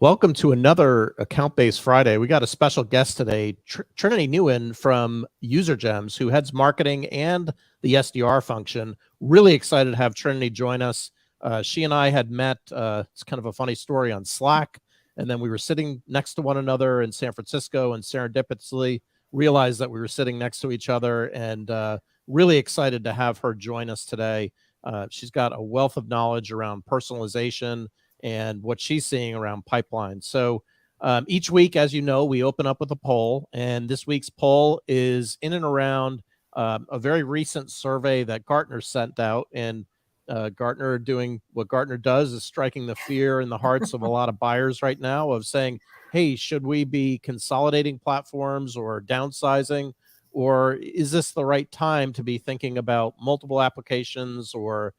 Welcome to another Account-Based Friday. We got a special guest today, Trinity Nguyen from UserGems, who heads marketing and the SDR function. Really excited to have Trinity join us. She and I had met, it's kind of a funny story, on Slack, and then we were sitting next to one another in San Francisco and serendipitously realized that we were sitting next to each other, and really excited to have her join us today. She's got a wealth of knowledge around personalization and what she's seeing around pipelines. So each week, as you know, we open up with a poll, and this week's poll is in and around a very recent survey that Gartner sent out. And Gartner, doing what Gartner does, is striking the fear in the hearts of a lot of buyers right now of saying, hey, should we be consolidating platforms or downsizing? Or is this the right time to be thinking about multiple applications or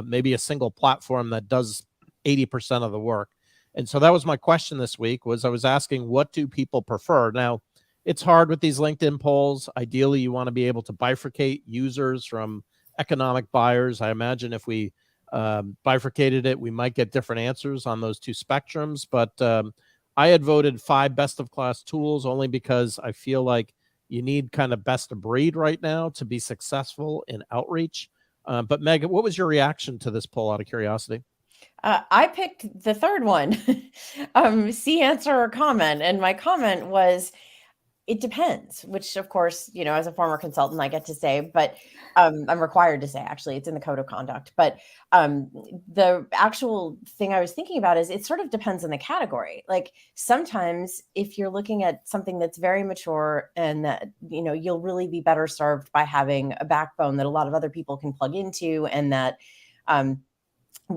maybe a single platform that does 80% of the work? And so that was my question this week. I was asking, what do people prefer? Now, it's hard with these LinkedIn polls. Ideally, you want to be able to bifurcate users from economic buyers. I imagine if we bifurcated it, we might get different answers on those two spectrums. But I had voted 5 best of class tools only because I feel like you need kind of best of breed right now to be successful in outreach. But Meg, what was your reaction to this poll out of curiosity? I picked the third one, see, answer, or comment. And my comment was, it depends, which of course, you know, as a former consultant, I get to say, but I'm required to say, actually, it's in the code of conduct. But the actual thing I was thinking about is it sort of depends on the category. Like sometimes if you're looking at something that's very mature and that, you know, you'll really be better served by having a backbone that a lot of other people can plug into and that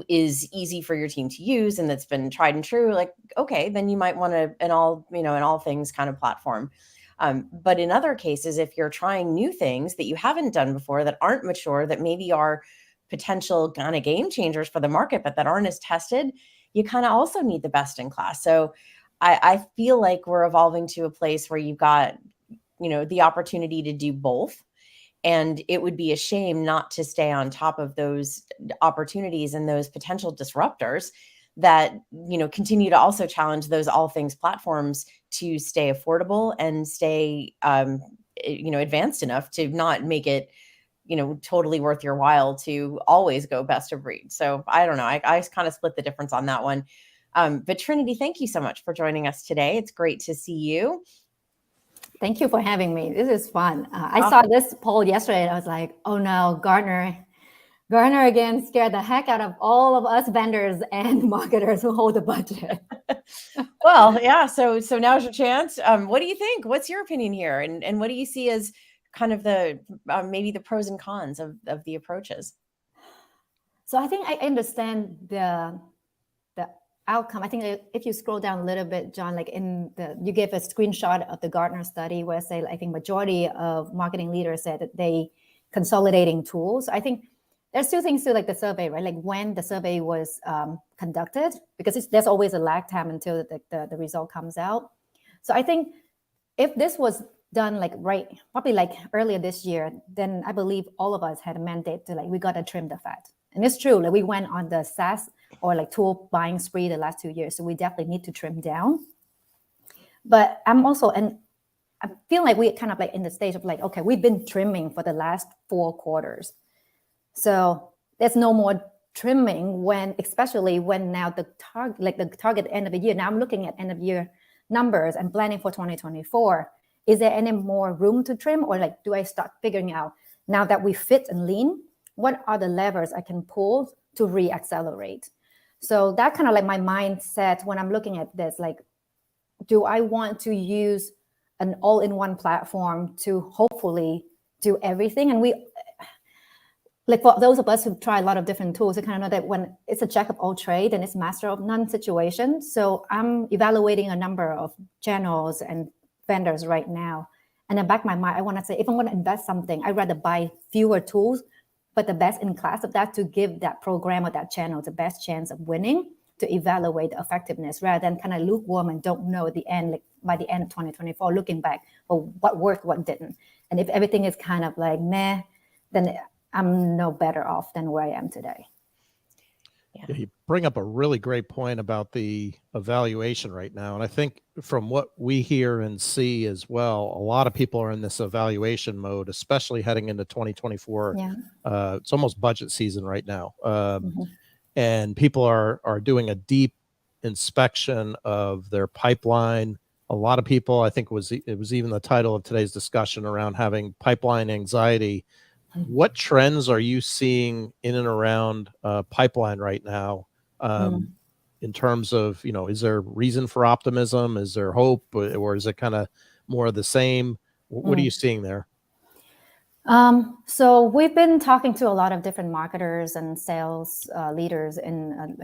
is easy for your team to use and that's been tried and true, like, okay, then you might want to an all things kind of platform. But in other cases, if you're trying new things that you haven't done before, that aren't mature, that maybe are potential kind of game changers for the market, but that aren't as tested, you kind of also need the best in class. So I feel like we're evolving to a place where you've got, you know, the opportunity to do both. And it would be a shame not to stay on top of those opportunities and those potential disruptors that, you know, continue to also challenge those all things platforms to stay affordable and stay, you know, advanced enough to not make it, you know, totally worth your while to always go best of breed. So I don't know. I kind of split the difference on that one. But Trinity, thank you so much for joining us today. It's great to see you. Thank you for having me. This is fun. I saw this poll yesterday and I was like, oh no, Gartner again scared the heck out of all of us vendors and marketers who hold the budget. Well, yeah. So now's your chance. What do you think? What's your opinion here? And what do you see as kind of the maybe the pros and cons of the approaches? So I think I understand the outcome. I think if you scroll down a little bit, John, like you gave a screenshot of the Gartner study where say, I think majority of marketing leaders said that they consolidating tools. I think there's 2 things to like the survey, right? Like when the survey was conducted, because there's always a lag time until the result comes out. So I think if this was done like probably like earlier this year, then I believe all of us had a mandate to like, we got to trim the fat. And it's true, like we went on the SaaS or like tool buying spree the last 2 years. So we definitely need to trim down. But I'm also, and I feel like we're kind of like in the stage of like, okay, we've been trimming for the last 4 quarters. So there's no more trimming especially when now the target end of the year. Now I'm looking at end of year numbers and planning for 2024. Is there any more room to trim, or like, do I start figuring out now that we fit and lean, what are the levers I can pull to re-accelerate? So that kind of like my mindset when I'm looking at this, like, do I want to use an all-in-one platform to hopefully do everything? And like for those of us who try a lot of different tools, we kind of know that when it's a jack of all trade and it's master of none situation. So I'm evaluating a number of channels and vendors right now. And in the back of my mind, I want to say, if I'm going to invest something, I'd rather buy fewer tools, but the best in class of that to give that program or that channel the best chance of winning, to evaluate the effectiveness rather than kind of lukewarm and don't know at the end, like by the end of 2024, looking back, well, what worked, what didn't. And if everything is kind of like meh, then I'm no better off than where I am today. Yeah, you bring up a really great point about the evaluation right now. And I think from what we hear and see as well, a lot of people are in this evaluation mode, especially heading into 2024. Yeah. It's almost budget season right now. Mhm. And people are doing a deep inspection of their pipeline. A lot of people, I think it was even the title of today's discussion, around having pipeline anxiety. What trends are you seeing in and around pipeline right now, in terms of, is there reason for optimism? Is there hope, or is it kind of more of the same? What are you seeing there? So we've been talking to a lot of different marketers and sales leaders in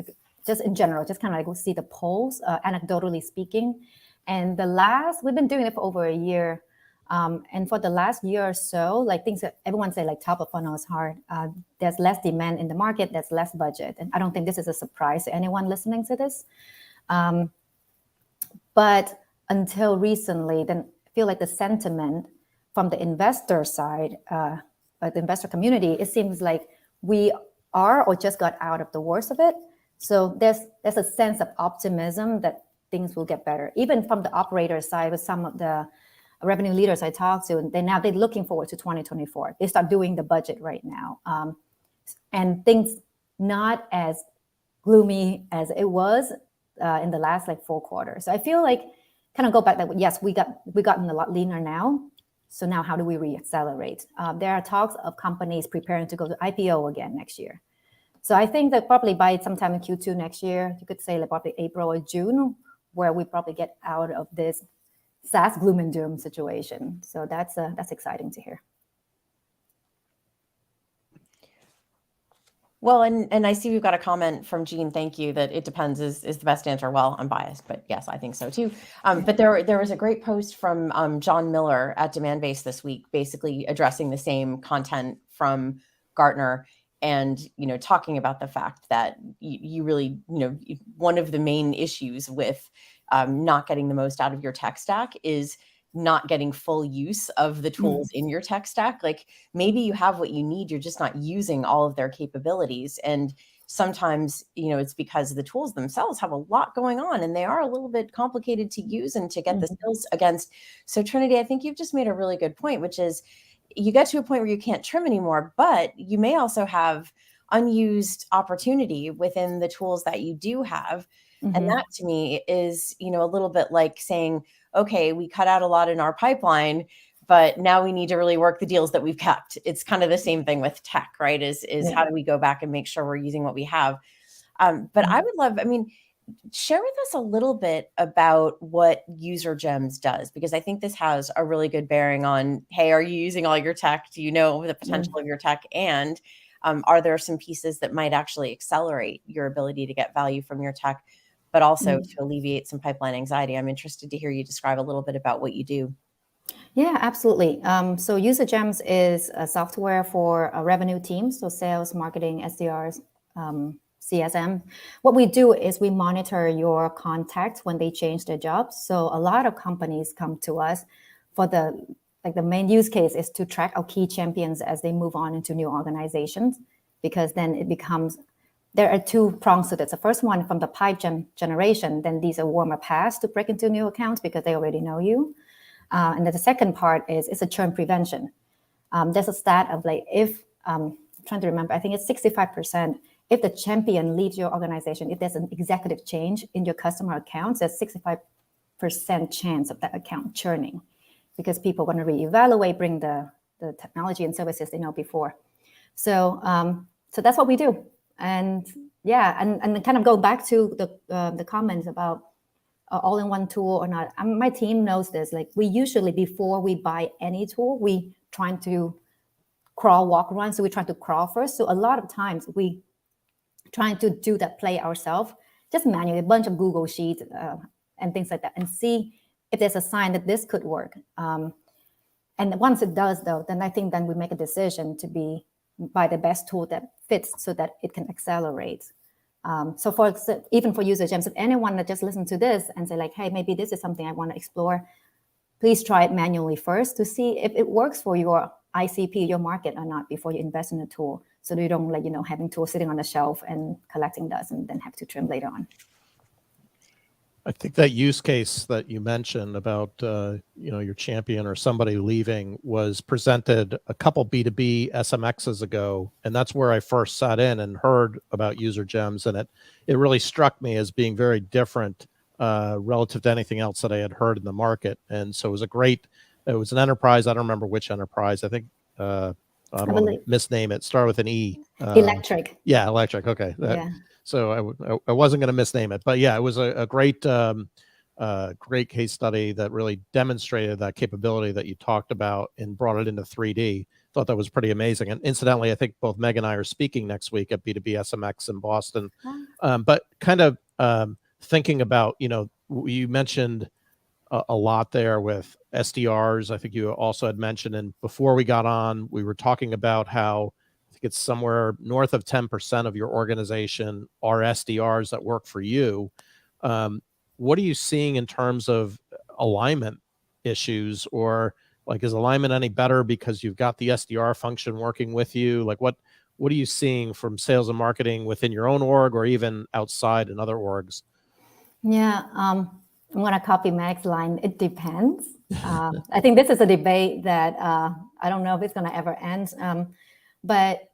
just in general, just kind of like we see the polls, anecdotally speaking. And we've been doing it for over a year. And for the last year or so, like things that everyone say, like top of funnel is hard. There's less demand in the market, there's less budget. And I don't think this is a surprise to anyone listening to this. But until recently, then I feel like the sentiment from the investor side, the investor community, it seems like we are or just got out of the worst of it. So there's a sense of optimism that things will get better. Even from the operator side, with some of the revenue leaders I talked to, and they're looking forward to 2024. They start doing the budget right now, and things not as gloomy as it was in the last like 4 quarters. So I feel like kind of go back that yes, we gotten a lot leaner now. So now how do we reaccelerate? There are talks of companies preparing to go to IPO again next year. So I think that probably by sometime in Q2 next year, you could say like probably April or June, where we probably get out of this SaaS gloom and doom situation. So that's exciting to hear. Well, and I see we've got a comment from Jean. Thank you. That it depends is the best answer. Well, I'm biased, but yes, I think so too. But there was a great post from John Miller at Demandbase this week, basically addressing the same content from Gartner, and talking about the fact that you really one of the main issues with not getting the most out of your tech stack is not getting full use of the tools in your tech stack. Like maybe you have what you need, you're just not using all of their capabilities. And sometimes, it's because the tools themselves have a lot going on and they are a little bit complicated to use and to get the skills against. So Trinity, I think you've just made a really good point, which is you get to a point where you can't trim anymore, but you may also have unused opportunity within the tools that you do have. And that to me is, a little bit like saying, okay, we cut out a lot in our pipeline, but now we need to really work the deals that we've kept. It's kind of the same thing with tech, right? Is how do we go back and make sure we're using what we have? But I would love, share with us a little bit about what UserGems does, because I think this has a really good bearing on, hey, are you using all your tech? Do you know the potential of your tech? And are there some pieces that might actually accelerate your ability to get value from your tech, but also to alleviate some pipeline anxiety? I'm interested to hear you describe a little bit about what you do. Yeah, absolutely. So UserGems is a software for revenue teams, so sales, marketing, SDRs, CSM. What we do is we monitor your contacts when they change their jobs. So a lot of companies come to us for the main use case is to track our key champions as they move on into new organizations, because then it becomes, there are 2 prongs to this. The first one, from the pipe generation, then these are warmer paths to break into new accounts because they already know you. And then the second part is it's a churn prevention. There's a stat of if, I'm trying to remember, I think it's 65%. If the champion leaves your organization, if there's an executive change in your customer accounts, there's 65% chance of that account churning, because people want to reevaluate, bring the technology and services they know before. So so that's what we do. And yeah, and kind of go back to the comments about all-in-one tool or not. My team knows this. Like we usually, before we buy any tool, we trying to crawl, walk, run. So we try to crawl first. So a lot of times we trying to do that play ourselves, just manually, a bunch of Google Sheets and things like that, and see if there's a sign that this could work. And once it does, though, then I think then we make a decision to buy the best tool that fits so that it can accelerate. So even for UserGems, if anyone that just listens to this and say like, hey, maybe this is something I want to explore, please try it manually first to see if it works for your ICP, your market or not, before you invest in a tool. so you don't like, having tools sitting on the shelf and collecting dust and then have to trim later on. I think that use case that you mentioned about your champion or somebody leaving was presented a couple B2B SMXs ago, and that's where I first sat in and heard about UserGems, and it really struck me as being very different relative to anything else that I had heard in the market. And so it was an enterprise. I don't remember which enterprise. I think I don't want to misname it. Start with an E. Electric. Yeah, electric. Okay. Yeah. So I wasn't going to misname it, but yeah, it was a great great case study that really demonstrated that capability that you talked about and brought it into 3D. Thought that was pretty amazing. And incidentally, I think both Meg and I are speaking next week at B2B SMX in Boston. But kind of thinking about, you mentioned a lot there with SDRs. I think you also had mentioned, and before we got on, we were talking about how I think it's somewhere north of 10% of your organization are SDRs that work for you. What are you seeing in terms of alignment issues, or like, is alignment any better because you've got the SDR function working with you? Like, what are you seeing from sales and marketing within your own org or even outside in other orgs? Yeah, I'm going to copy Meg's line. It depends. I think this is a debate that I don't know if it's going to ever end. But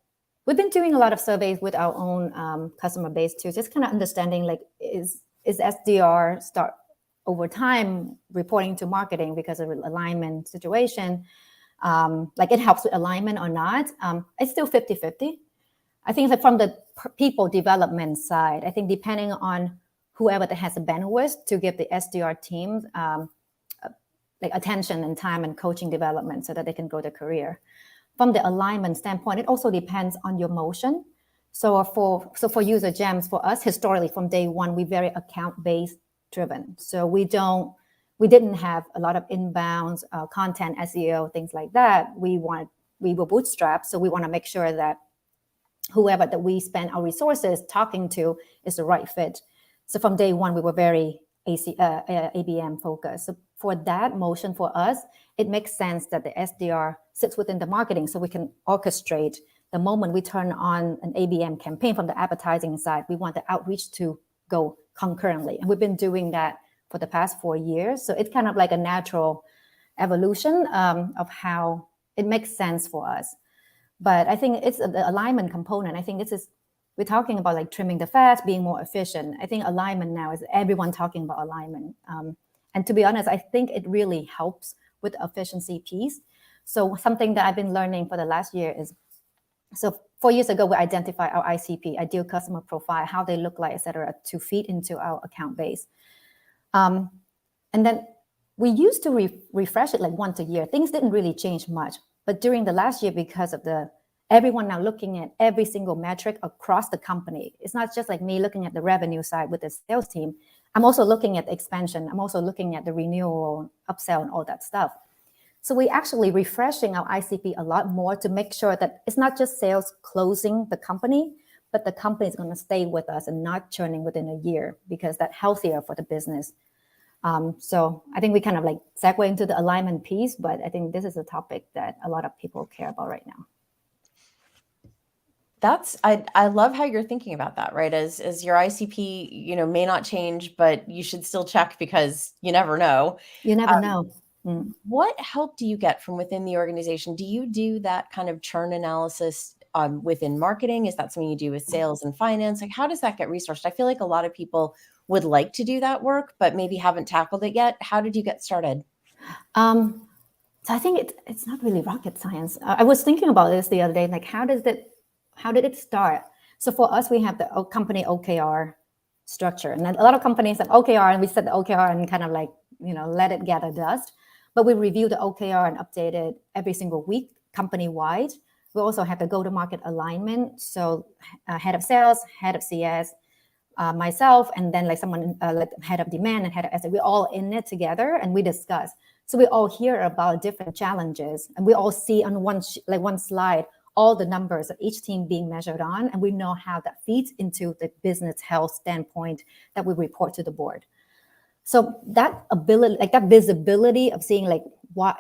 we've been doing a lot of surveys with our own customer base too, just kind of understanding, like, is SDR start over time reporting to marketing because of alignment situation? Like, it helps with alignment or not? It's still 50-50. I think that from the people development side, I think depending on whoever that has the bandwidth to give the SDR team like attention and time and coaching development so that they can grow their career. From the alignment standpoint, it also depends on your motion. So for UserGems, for us, historically from day one, we very account-based driven. So we didn't have a lot of inbounds, content, SEO, things like that. We were bootstrapped, so we want to make sure that whoever that we spend our resources talking to is the right fit. So from day one, we were very ABM focused. So for that motion for us, it makes sense that the SDR sits within the marketing, so we can orchestrate the moment we turn on an ABM campaign from the advertising side. We want the outreach to go concurrently. And we've been doing that for the past 4 years. So it's kind of like a natural evolution of how it makes sense for us. But I think it's the alignment component. I think we're talking about like trimming the fat, being more efficient. I think alignment now is everyone talking about alignment. And to be honest, I think it really helps with the efficiency piece. So something that I've been learning for the last year is, so 4 years ago, we identified our ICP, ideal customer profile, how they look like, et cetera, to feed into our account base. And then we used to refresh it like once a year. Things didn't really change much. But during the last year, because of everyone now looking at every single metric across the company, it's not just like me looking at the revenue side with the sales team. I'm also looking at the expansion. I'm also looking at the renewal, upsell, and all that stuff. So we actually refreshing our ICP a lot more to make sure that it's not just sales closing the company, but the company is going to stay with us and not churning within a year, because that's healthier for the business. So I think we kind of like segue into the alignment piece, but I think this is a topic that a lot of people care about right now. I love how you're thinking about that, right? As your ICP, may not change, but you should still check because you never know. You never know. What help do you get from within the organization? Do you do that kind of churn analysis within marketing? Is that something you do with sales and finance? Like, how does that get resourced? I feel like a lot of people would like to do that work, but maybe haven't tackled it yet. How did you get started? So I think it's not really rocket science. I was thinking about this the other day, like how did it start? So for us, we have the company OKR structure, and a lot of companies have OKR, and we set the OKR and kind of like, let it gather dust. But we review the OKR and update it every single week, company-wide. We also have the go-to-market alignment. So head of sales, head of CS, myself, and then like someone like head of demand and head of asset. We're all in it together and we discuss. So we all hear about different challenges, and we all see on one slide all the numbers of each team being measured on, and we know how that feeds into the business health standpoint that we report to the board. So that ability, like that visibility of seeing like what,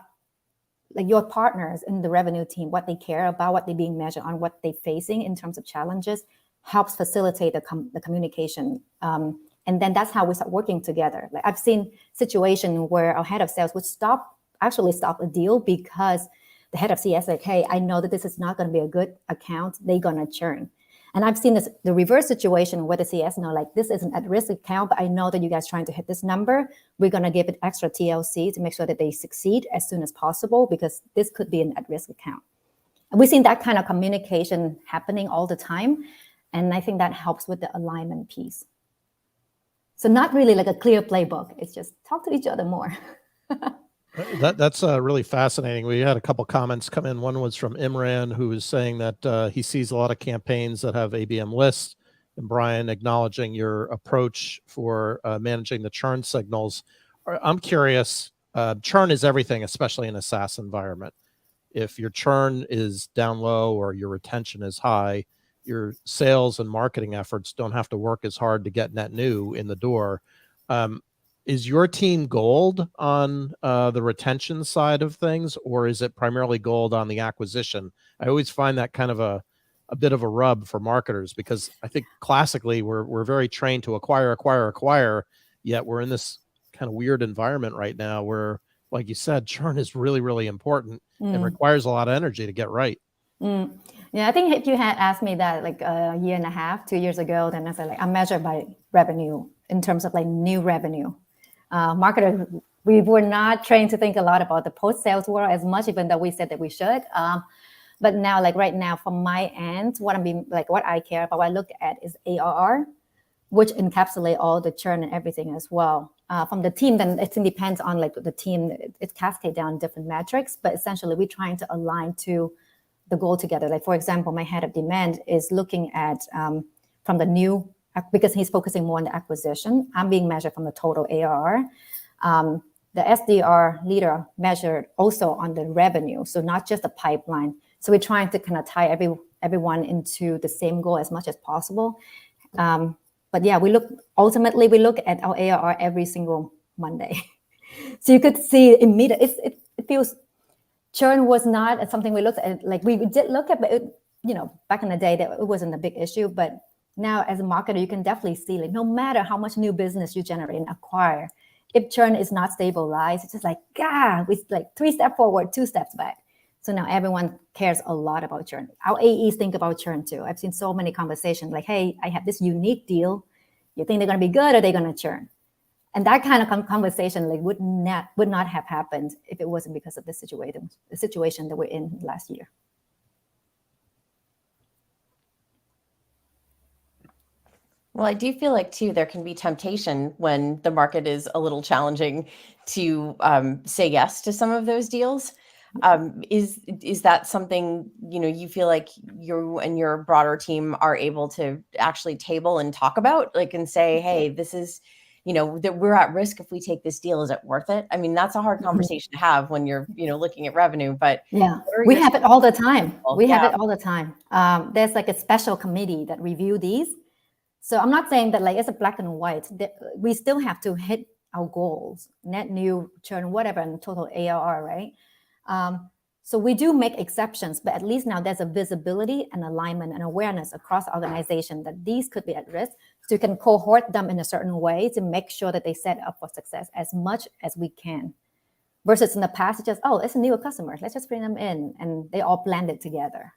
like your partners in the revenue team, what they care about, what they're being measured on, what they're facing in terms of challenges, helps facilitate the communication. And then that's how we start working together. Like I've seen situations where our head of sales would actually stop a deal because the head of CS like, hey, I know that this is not going to be a good account. They're going to churn. And I've seen the reverse situation where the CS know like this is an at-risk account, but I know that you guys trying to hit this number. We're going to give it extra TLC to make sure that they succeed as soon as possible because this could be an at-risk account. And we've seen that kind of communication happening all the time. And I think that helps with the alignment piece. So not really like a clear playbook. It's just talk to each other more. That's really fascinating. We had a couple comments come in. One was from Imran, who was saying that he sees a lot of campaigns that have ABM lists. And Brian, acknowledging your approach for managing the churn signals. I'm curious, churn is everything, especially in a SaaS environment. If your churn is down low or your retention is high, your sales and marketing efforts don't have to work as hard to get net new in the door. Is your team gold on the retention side of things, or is it primarily gold on the acquisition? I always find that kind of a bit of a rub for marketers, because I think classically we're very trained to acquire, yet we're in this kind of weird environment right now where, like you said, churn is really, really important and requires a lot of energy to get right. Yeah, I think if you had asked me that like a year and a half, 2 years ago, then I said like I'm measured by revenue in terms of like new revenue. Marketers, we were not trained to think a lot about the post-sales world as much, even though we said that we should. But now, like right now, from my end, what I care about, what I look at is ARR, which encapsulate all the churn and everything as well. From the team, then it depends on like the team. It cascades down different metrics, but essentially we're trying to align to the goal together. Like for example, my head of demand is looking at from the new, because he's focusing more on the acquisition. I'm being measured from the total ARR. The SDR leader measured also on the revenue, so not just the pipeline. So we're trying to kind of tie everyone into the same goal as much as possible. But yeah, ultimately we look at our ARR every single Monday. So you could see immediately, it feels, churn was not something we looked at, like we did look at, but back in the day that it wasn't a big issue. But now as a marketer, you can definitely see like no matter how much new business you generate and acquire, if churn is not stabilized, it's just like, we like 3 steps forward, 2 steps back. So now everyone cares a lot about churn. Our AEs think about churn too. I've seen so many conversations like, hey, I have this unique deal. You think they're going to be good or they're going to churn? And that kind of conversation like would not have happened if it wasn't because of the situation that we're in last year. Well, I do feel like too, there can be temptation when the market is a little challenging to say yes to some of those deals. Is that something, you feel like you and your broader team are able to actually table and talk about, like, and say, hey, this is, that we're at risk if we take this deal. Is it worth it? I mean, that's a hard conversation to have when you're, looking at revenue, but yeah, we have it all the time. We have it all the time. There's like a special committee that review these. So I'm not saying that like it's a black and white. We still have to hit our goals, net new, churn, whatever, and total ARR, right? So we do make exceptions, but at least now there's a visibility and alignment and awareness across the organization that these could be at risk. So you can cohort them in a certain way to make sure that they set up for success as much as we can. Versus in the past, it's just, it's a new customer. Let's just bring them in and they all blended together.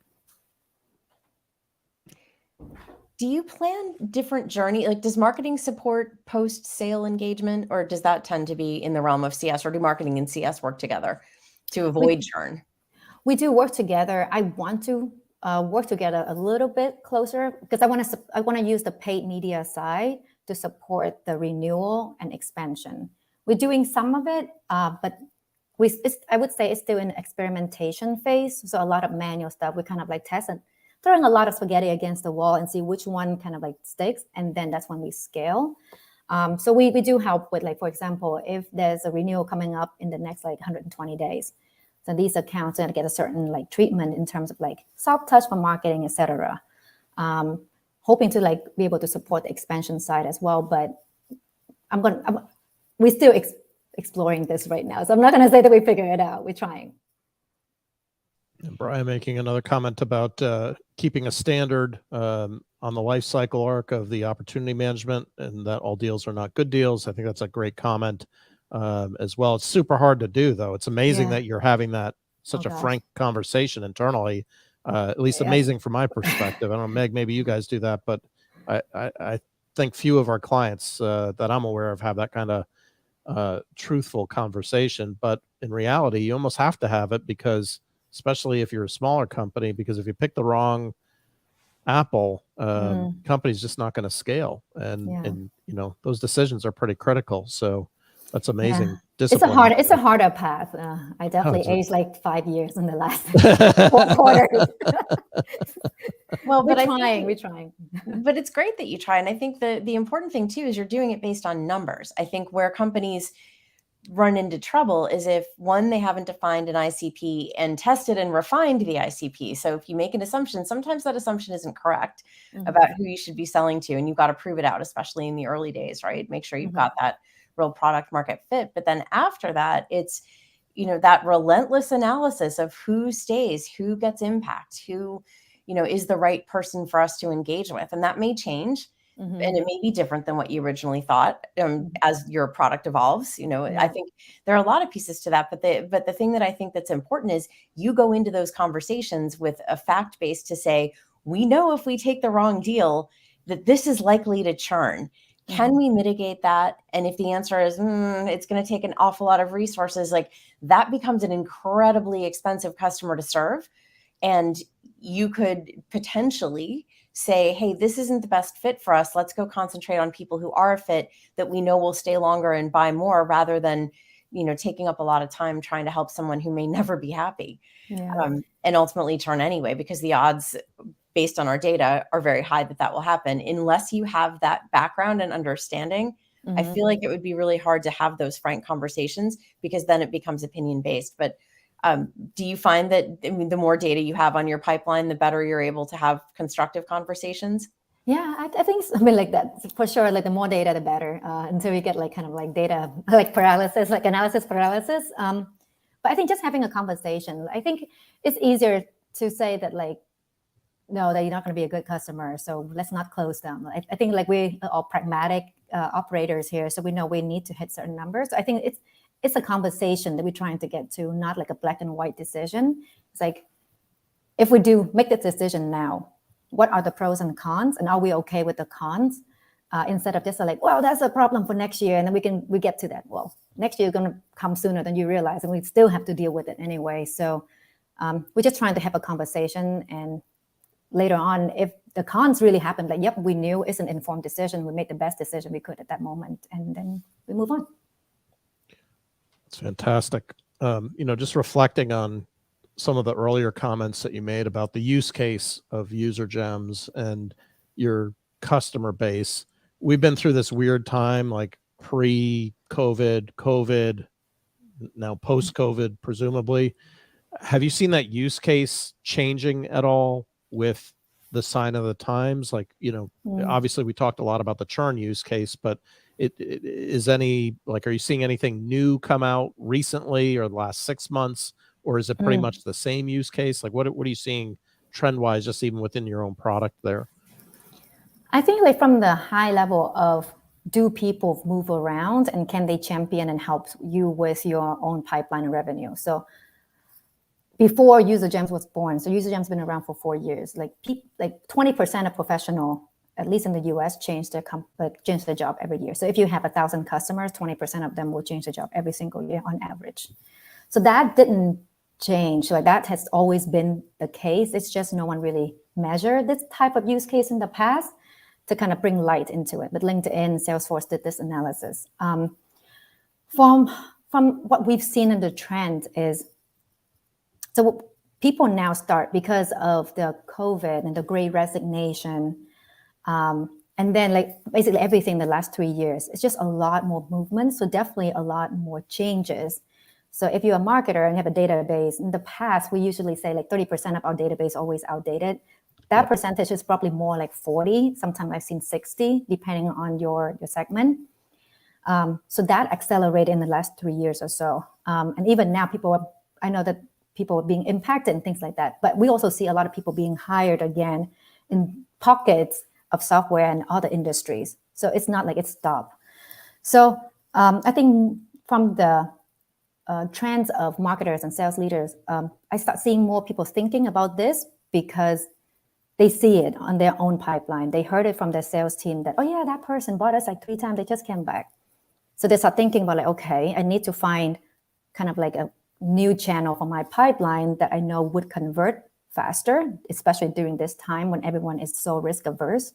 Do you plan different journey? Like, does marketing support post-sale engagement, or does that tend to be in the realm of CS, or do marketing and CS work together to avoid churn? We do work together. I want to work together a little bit closer because I want to use the paid media side to support the renewal and expansion. We're doing some of it, but I would say it's still in experimentation phase. So a lot of manual stuff. We kind of like test and throwing a lot of spaghetti against the wall and see which one kind of like sticks. And then that's when we scale. So we do help with, like, for example, if there's a renewal coming up in the next like 120 days. So these accounts are going to get a certain like treatment in terms of like soft touch for marketing, etc. Hoping to like be able to support the expansion side as well. But we're still exploring this right now. So I'm not going to say that we figure it out. We're trying. And Brian making another comment about keeping a standard on the life cycle arc of the opportunity management, and that all deals are not good deals. I think that's a great comment as well. It's super hard to do, though. It's amazing that you're having that such a frank conversation internally. At least amazing from my perspective. I don't know, Meg, maybe you guys do that, but I think few of our clients that I'm aware of have that kind of truthful conversation. But in reality, you almost have to have it, because especially if you're a smaller company, because if you pick the wrong apple, company's just not going to scale. And those decisions are pretty critical. So that's amazing. Discipline. It's a harder path. I definitely aged like 5 years in the last 4 quarters. Well, we're trying. But it's great that you try. And I think the important thing too is you're doing it based on numbers. I think where companies run into trouble is if, one, they haven't defined an ICP and tested and refined the ICP. So if you make an assumption, sometimes that assumption isn't correct about who you should be selling to, and you've got to prove it out, especially in the early days, right? Make sure you've got that real product market fit. But then after that, it's, that relentless analysis of who stays, who gets impact, who, is the right person for us to engage with. And that may change. And it may be different than what you originally thought as your product evolves. I think there are a lot of pieces to that. But the thing that I think that's important is you go into those conversations with a fact base to say, we know if we take the wrong deal, that this is likely to churn. Can we mitigate that? And if the answer is, it's going to take an awful lot of resources, like that becomes an incredibly expensive customer to serve. And you could potentially say, hey, this isn't the best fit for us. Let's go concentrate on people who are a fit that we know will stay longer and buy more, rather than, taking up a lot of time trying to help someone who may never be happy and ultimately churn anyway, because the odds based on our data are very high that will happen unless you have that background and understanding. I feel like it would be really hard to have those frank conversations, because then it becomes opinion based. But do you find that the more data you have on your pipeline, the better you're able to have constructive conversations? Yeah, I think something like that for sure. Like the more data, the better. Until you get like kind of like data, like paralysis, like analysis paralysis. But I think just having a conversation, I think it's easier to say that like, no, that you're not going to be a good customer, so let's not close them. I think like we are all pragmatic operators here, so we know we need to hit certain numbers. So I think it's a conversation that we're trying to get to, not like a black and white decision. It's like, if we do make the decision now, what are the pros and cons, and are we okay with the cons? Instead of just like, well, that's a problem for next year, and then we get to that. Well, next year is going to come sooner than you realize, and we still have to deal with it anyway. So we're just trying to have a conversation, and later on, if the cons really happen, like, yep, we knew it's an informed decision. We made the best decision we could at that moment, and then we move on. It's fantastic. Just reflecting on some of the earlier comments that you made about the use case of UserGems and your customer base. We've been through this weird time, like pre-COVID, COVID, now post-COVID, presumably. Have you seen that use case changing at all with the sign of the times? Like, obviously we talked a lot about the churn use case, but are you seeing anything new come out recently or the last 6 months, or is it pretty much the same use case? Like what are you seeing trend wise, just even within your own product there? I think like from the high level of, do people move around and can they champion and help you with your own pipeline and revenue? So before UserGems was born, so UserGems been around for 4 years. Like 20% of professional, at least in the US, change their job every year. So if you have 1,000 customers, 20% of them will change their job every single year on average. So that didn't change. Like that has always been the case. It's just no one really measured this type of use case in the past to kind of bring light into it. But LinkedIn, Salesforce did this analysis. From what we've seen in the trend is, so people now start, because of the COVID and the Great Resignation, and then like basically everything the last 3 years, it's just a lot more movement. So definitely a lot more changes. So if you're a marketer and you have a database, in the past, we usually say like 30% of our database always outdated. That percentage is probably more like 40. Sometimes I've seen 60, depending on your segment. So that accelerated in the last 3 years or so. And even now I know that people being impacted and things like that. But we also see a lot of people being hired again in pockets of software and other industries. So it's not like it's stopped. So I think from the trends of marketers and sales leaders, I start seeing more people thinking about this because they see it on their own pipeline. They heard it from their sales team that, oh yeah, that person bought us like 3 times, they just came back. So they start thinking about like, okay, I need to find kind of like a new channel for my pipeline that I know would convert faster, especially during this time when everyone is so risk averse.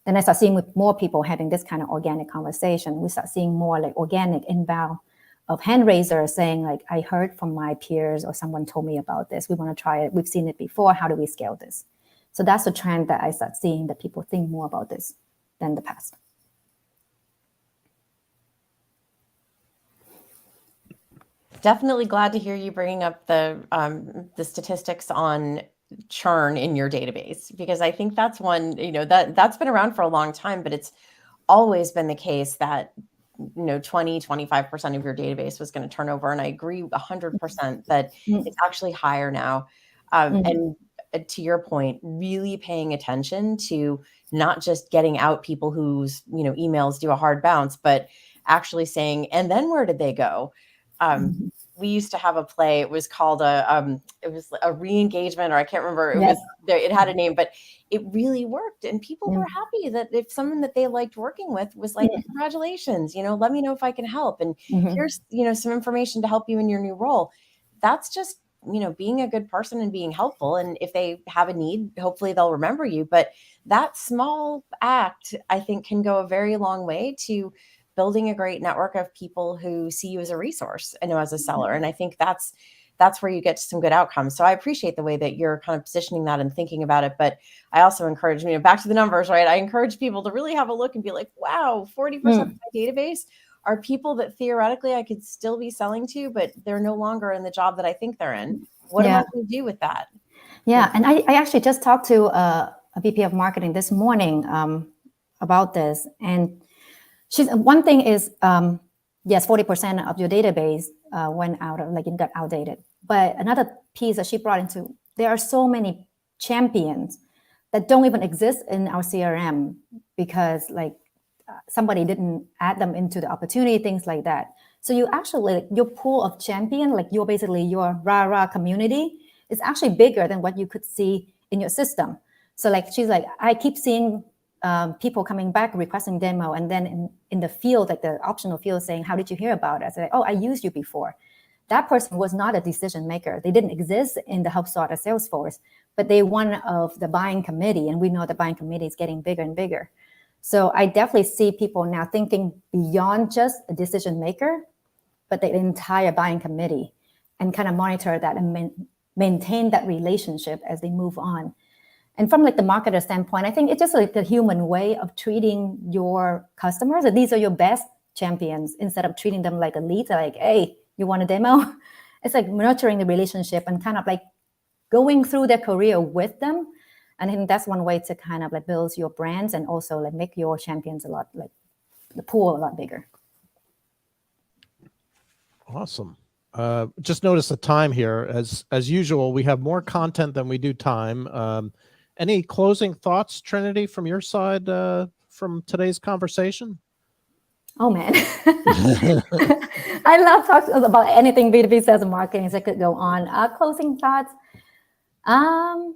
Then I start seeing with more people having this kind of organic conversation. We start seeing more like organic inbound of hand raisers saying like, I heard from my peers or someone told me about this. We want to try it. We've seen it before. How do we scale this? So that's a trend that I start seeing, that people think more about this than the past. Definitely glad to hear you bringing up the statistics on churn in your database, because I think that's one, that's been around for a long time, but it's always been the case that 20-25% of your database was going to turn over. And I agree 100% that it's actually higher now. And to your point, really paying attention to not just getting out people whose emails do a hard bounce, but actually saying, and then where did they go? We used to have a play. It was called it was a re-engagement, or I can't remember. It had a name, but it really worked, and people were happy that if someone that they liked working with was like, congratulations, let me know if I can help, and here's some information to help you in your new role. That's just being a good person and being helpful. And if they have a need, hopefully they'll remember you. But that small act, I think, can go a very long way to building a great network of people who see you as a resource and as a seller. And I think that's where you get to some good outcomes. So I appreciate the way that you're kind of positioning that and thinking about it. But I also encourage, back to the numbers, right? I encourage people to really have a look and be like, wow, 40% of my database are people that theoretically I could still be selling to, but they're no longer in the job that I think they're in. What am I going to do with that? Yeah. And I actually just talked to a VP of marketing this morning about this. And one thing is, yes, 40% of your database went out, like it got outdated. But another piece that she brought into, there are so many champions that don't even exist in our CRM because like somebody didn't add them into the opportunity, things like that. So you actually, your pool of champion, like your rah-rah community is actually bigger than what you could see in your system. So like, she's like, I keep seeing people coming back requesting demo, and then in the field, like the optional field, saying, how did you hear about it? I say, oh, I used you before. That person was not a decision maker. They didn't exist in the HubSpot or Salesforce, but they one of the buying committee, and we know the buying committee is getting bigger and bigger. So I definitely see people now thinking beyond just a decision maker, but the entire buying committee, and kind of monitor that and maintain that relationship as they move on. And from like the marketer standpoint, I think it's just like the human way of treating your customers. And these are your best champions, instead of treating them like a lead, like, hey, you want a demo? It's like nurturing the relationship and kind of like going through their career with them. And I think that's one way to kind of like build your brands and also like make your champions a lot, like the pool a lot bigger. Awesome. Just notice the time here. As usual, we have more content than we do time. Any closing thoughts, Trinity, from your side from today's conversation? Oh, man. I love talking about anything B2B sales and marketing, so I could go on. Closing thoughts. I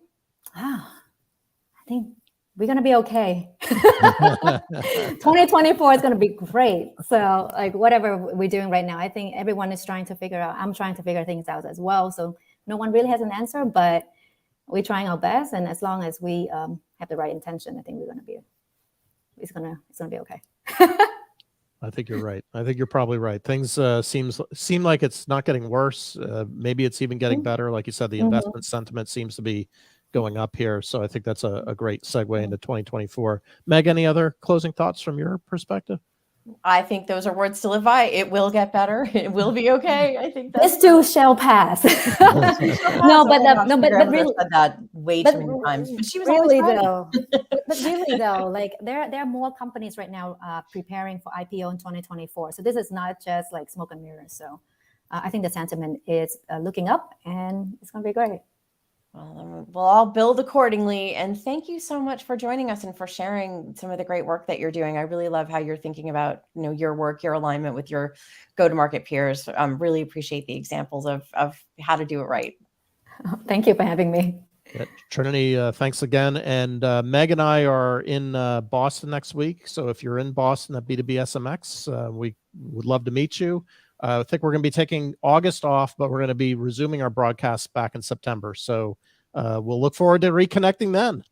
think we're going to be okay. 2024 is going to be great. So like whatever we're doing right now, I think everyone is trying to figure out, I'm trying to figure things out as well. So no one really has an answer, but we're trying our best. And as long as we have the right intention, I think we're going to be, it's going to be okay. I think you're right. I think you're probably right. Things seem like it's not getting worse. Maybe it's even getting better. Like you said, the investment sentiment seems to be going up here. So I think that's a great segue into 2024. Meg, any other closing thoughts from your perspective? I think those are words to live by. It will get better. It will be okay. I think this too shall pass. But really, said that way too many times. But she was really always though. But really though, like there are more companies right now preparing for IPO in 2024. So this is not just like smoke and mirrors. So I think the sentiment is looking up, and it's going to be great. Well, then we'll all build accordingly. And thank you so much for joining us and for sharing some of the great work that you're doing. I really love how you're thinking about, your work, your alignment with your go-to-market peers. Really appreciate the examples of how to do it right. Thank you for having me. Yeah, Trinity, thanks again. And Meg and I are in Boston next week. So if you're in Boston at B2B SMX, we would love to meet you. I think we're going to be taking August off, but we're going to be resuming our broadcasts back in September. So we'll look forward to reconnecting then.